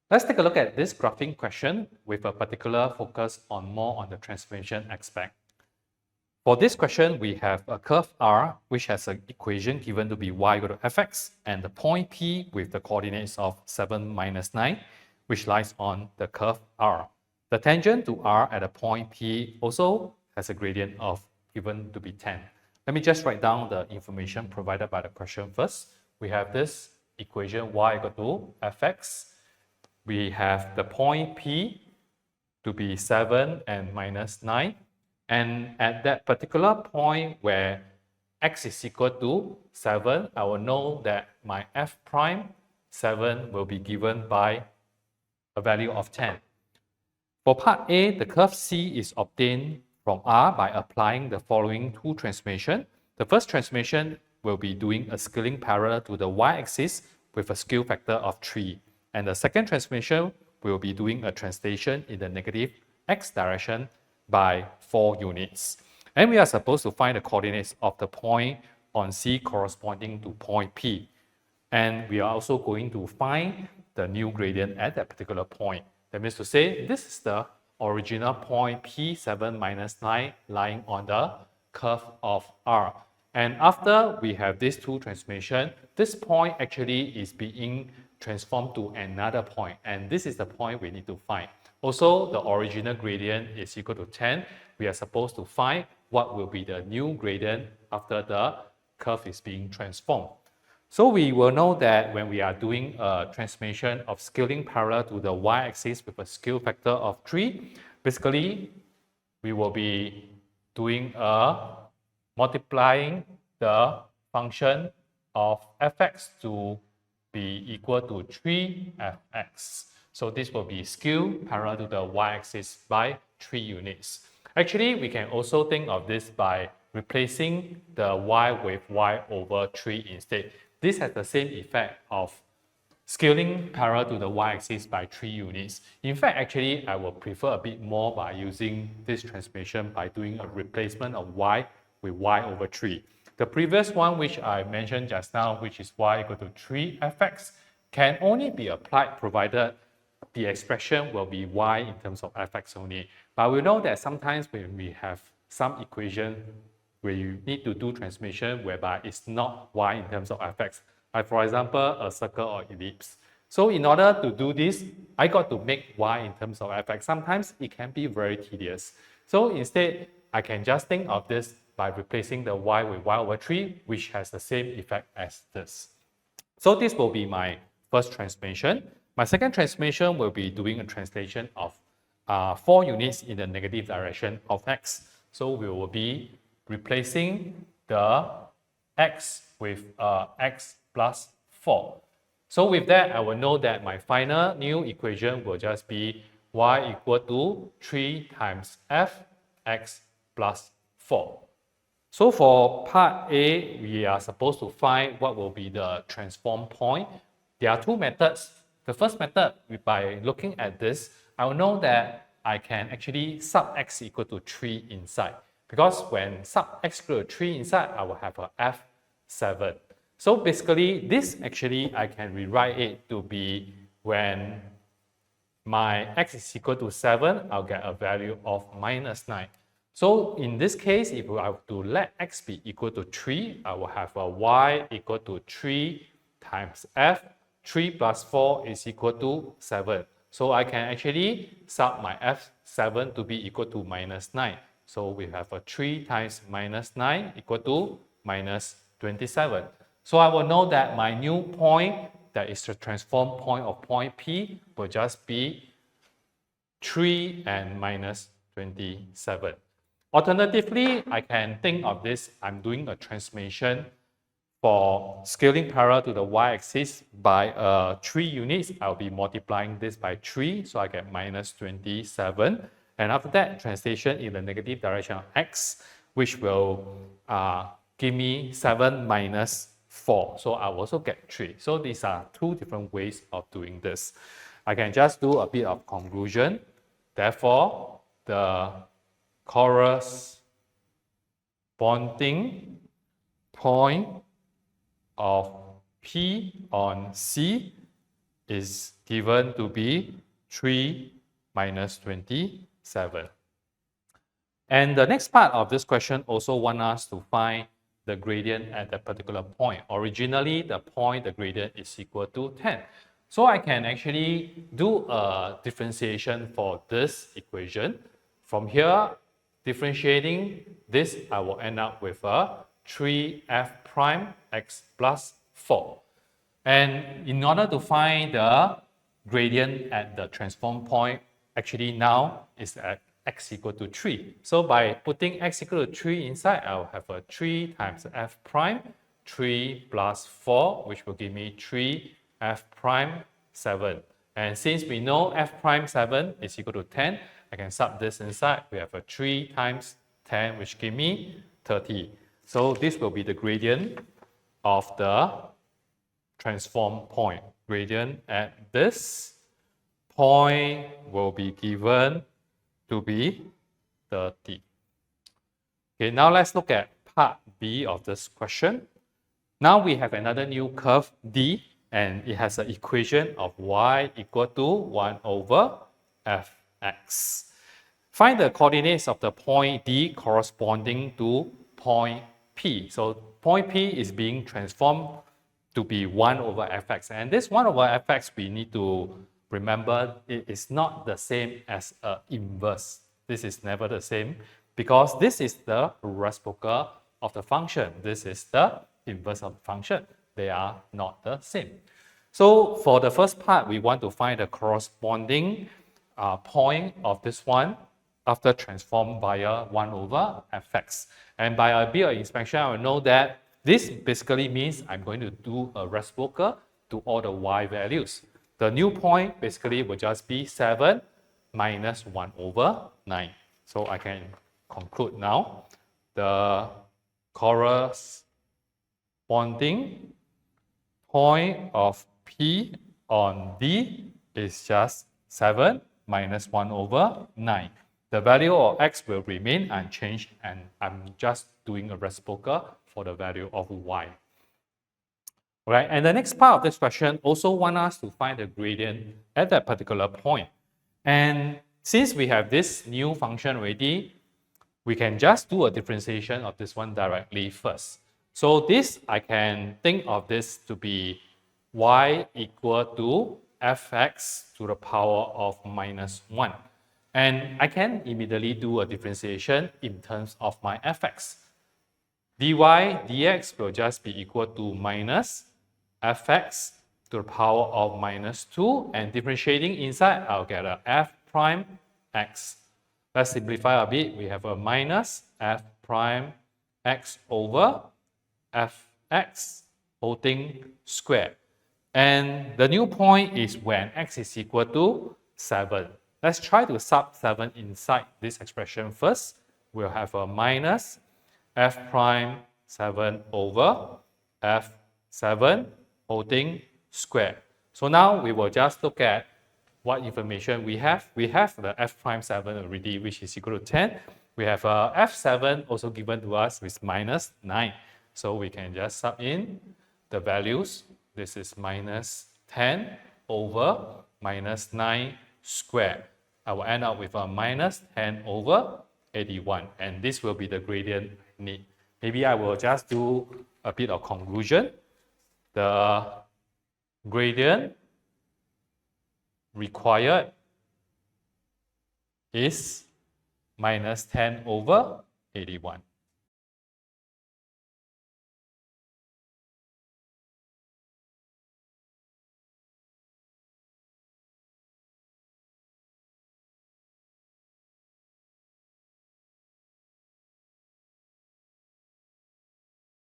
Let's take a look at this graphing question with a particular focus more on the transformation aspect. For this question, we have a curve R, which has an equation given to be y equal to fx, and the point P with the coordinates of 7 minus 9, which lies on the curve R. The tangent to R at a point P also has a gradient of given to be 10. Let me just write down the information provided by the question first. We have this equation y equal to fx. We have the point P to be 7 and minus 9. And at that particular point where x is equal to 7, I will know that my f prime 7 will be given by a value of 10. For part A, the curve C is obtained from R by applying the following two transformations. The first transformation will be doing a scaling parallel to the y-axis with a scale factor of 3. And the second transformation will be doing a translation in the negative x direction by 4 units. And we are supposed to find the coordinates of the point on C corresponding to point P. And we are also going to find the new gradient at that particular point. That means to say, this is the original point P7 minus 9 lying on the curve of R. And after we have these two transformations, this point actually is being transformed to another point. And this is the point we need to find. Also, the original gradient is equal to 10. We are supposed to find what will be the new gradient after the curve is being transformed. So we will know that when we are doing a transformation of scaling parallel to the y-axis with a scale factor of 3, basically we will be doing a multiplying the function of fx to be equal to 3fx. So this will be scale parallel to the y-axis by 3 units. Actually, we can also think of this by replacing the y with y over 3 instead. This has the same effect of scaling parallel to the y-axis by 3 units. In fact, actually, I would prefer a bit more by using this transformation by doing a replacement of y with y over 3. The previous one, which I mentioned just now, which is y equal to 3fx, can only be applied provided the expression will be y in terms of fx only. But we know that sometimes when we have some equation where you need to do transformation whereby it's not y in terms of fx, like for example, a circle or ellipse. So in order to do this, I got to make y in terms of fx. Sometimes it can be very tedious. So instead, I can just think of this by replacing the y with y over 3, which has the same effect as this. So this will be my first transformation. My second transformation will be doing a translation of 4 units in the negative direction of x. So we will be replacing the x with x plus 4. So with that, I will know that my final new equation will just be y equal to 3 times f x plus 4. So for part A, we are supposed to find what will be the transform point. There are two methods. The first method, by looking at this, I will know that I can actually sub x equal to 3 inside. Because when sub x equal to 3 inside, I will have a f7. So basically, this actually, I can rewrite it to be when my x is equal to 7, I'll get a value of minus 9. So in this case, if I have to let x be equal to 3, I will have a y equal to 3 times f. 3 plus 4 is equal to 7. So I can actually sub my f7 to be equal to minus 9. So we have a 3 times minus 9 equal to minus 27. So I will know that my new point, that is the transform point of point P, will just be 3 and minus 27. Alternatively, I can think of this, I'm doing a transformation for scaling parallel to the y-axis by 3 units. I'll be multiplying this by 3, so I get minus 27. And after that, translation in the negative direction of x, which will give me 7 minus 4. So I will also get 3. So these are two different ways of doing this. I can just do a bit of conclusion. Therefore, the corresponding point of P on C is given to be 3 minus 27. And the next part of this question also wants us to find the gradient at that particular point. Originally, the gradient is equal to 10. So I can actually do a differentiation for this equation. From here, differentiating this, I will end up with a 3f prime x plus 4. And in order to find the gradient at the transform point, actually now is at x equal to 3. So by putting x equal to 3 inside, I'll have a 3 times f prime, 3 plus 4, which will give me 3 f prime 7. And since we know f prime 7 is equal to 10, I can sub this inside. We have a 3 times 10, which give me 30. So this will be the gradient of the transform point. Gradient at this point will be given to be 30. Okay, now let's look at part B of this question. Now we have another new curve D, and it has an equation of y equal to 1 over fx. Find the coordinates of the point D corresponding to point P. So point P is being transformed to be 1 over fx. And this 1 over fx, we need to remember it is not the same as an inverse. This is never the same because this is the reciprocal of the function. This is the inverse of the function. They are not the same. So for the first part, we want to find the corresponding point of this one after transformed via 1 over fx. And by a bit of inspection, I will know that this basically means I'm going to do a reciprocal to all the y values. The new point basically will just be 7 minus 1 over 9. So I can conclude now. The corresponding point of P on D is just 7 minus 1 over 9. The value of x will remain unchanged, and I'm just doing a reciprocal for the value of y. Right, and the next part of this question also wants us to find the gradient at that particular point. And since we have this new function already, we can just do a differentiation of this one directly first. So this, I can think of this to be y equal to fx to the power of minus 1. And I can immediately do a differentiation in terms of my fx. dy dx will just be equal to minus fx to the power of minus 2, and differentiating inside, I'll get a f prime x. Let's simplify a bit. We have a minus f prime x over fx whole thing squared. And the new point is when x is equal to 7. Let's try to sub 7 inside this expression first. We'll have a minus f prime 7 over f7 whole thing squared. So now we will just look at what information we have. We have the f prime 7 already, which is equal to 10. We have f7 also given to us with minus 9. So we can just sub in the values. This is minus 10 over minus 9 squared. I will end up with a minus 10 over 81. And this will be the gradient I need. Maybe I will just do a bit of conclusion. The gradient required is minus 10 over 81.